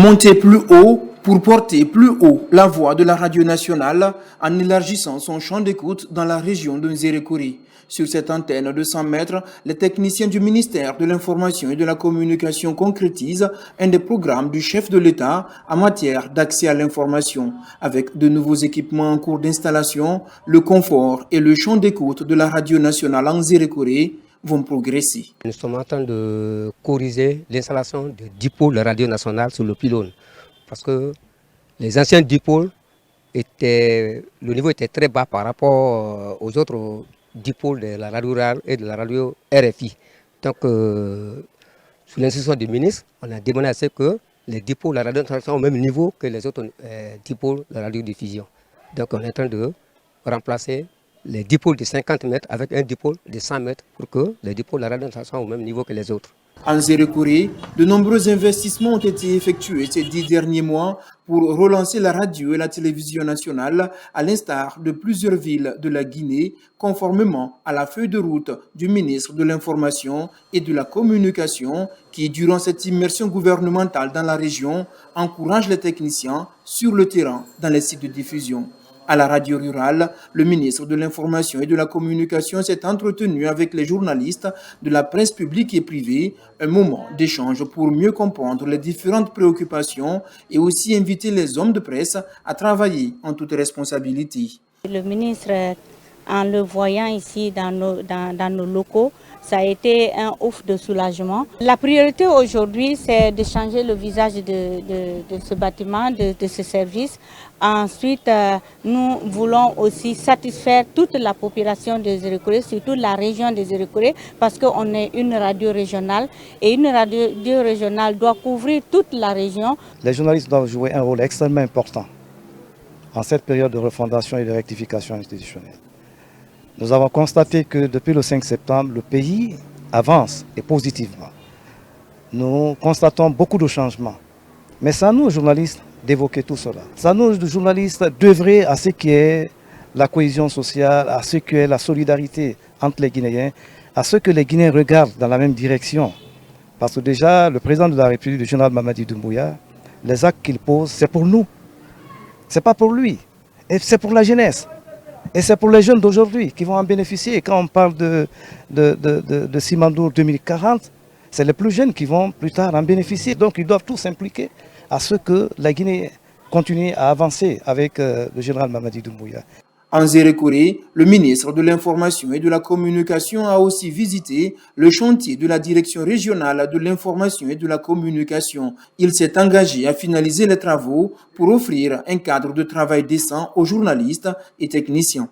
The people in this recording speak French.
Monter plus haut pour porter plus haut la voix de la radio nationale en élargissant son champ d'écoute dans la région de Nzérékouré. Sur cette antenne de 100 mètres, les techniciens du ministère de l'Information et de la Communication concrétisent un des programmes du chef de l'État en matière d'accès à l'information. Avec de nouveaux équipements en cours d'installation, le confort et le champ d'écoute de la radio nationale en Nzérékouré vont progresser. Nous sommes en train de corriger l'installation de dipôles radio nationale sur le pylône. Parce que les anciens dipôles, le niveau était très bas par rapport aux autres dipôles de la radio rurale et de la radio RFI. Donc, sous l'instruction du ministre, on a demandé à ce que les dipôles de la radio nationale soient au même niveau que les autres dipôles de la radiodiffusion. Donc, on est en train de remplacer les dipôles de 50 mètres avec un dipôle de 100 mètres pour que les dipôles de la radio nationale soient au même niveau que les autres. En Nzérékouré, de nombreux investissements ont été effectués ces 10 derniers mois pour relancer la radio et la télévision nationale, à l'instar de plusieurs villes de la Guinée, conformément à la feuille de route du ministre de l'Information et de la Communication, qui, durant cette immersion gouvernementale dans la région, encourage les techniciens sur le terrain dans les sites de diffusion. À la radio rurale, le ministre de l'Information et de la Communication s'est entretenu avec les journalistes de la presse publique et privée, un moment d'échange pour mieux comprendre les différentes préoccupations et aussi inviter les hommes de presse à travailler en toute responsabilité. Le ministre, en le voyant ici dans nos locaux, ça a été un ouf de soulagement. La priorité aujourd'hui, c'est de changer le visage de ce bâtiment, de ce service. Ensuite, nous voulons aussi satisfaire toute la population des Nzérékouré, surtout la région des Nzérékouré, parce qu'on est une radio régionale et une radio régionale doit couvrir toute la région. Les journalistes doivent jouer un rôle extrêmement important en cette période de refondation et de rectification institutionnelle. Nous avons constaté que depuis le 5 septembre, le pays avance et positivement. Nous constatons beaucoup de changements. Mais c'est à nous, journalistes, d'évoquer tout cela. C'est à nous, journalistes, d'œuvrer à ce qui est la cohésion sociale, à ce qui est la solidarité entre les Guinéens, à ce que les Guinéens regardent dans la même direction. Parce que déjà, le président de la République, le général Mamadi Doumbouya, les actes qu'il pose, c'est pour nous. Ce n'est pas pour lui. Et c'est pour la jeunesse. Et c'est pour les jeunes d'aujourd'hui qui vont en bénéficier. Et quand on parle de Simandour 2040, c'est les plus jeunes qui vont plus tard en bénéficier. Donc ils doivent tous s'impliquer à ce que la Guinée continue à avancer avec le général Mamadi Doumbouya. En Nzérékouré, le ministre de l'Information et de la Communication a aussi visité le chantier de la Direction régionale de l'Information et de la Communication. Il s'est engagé à finaliser les travaux pour offrir un cadre de travail décent aux journalistes et techniciens.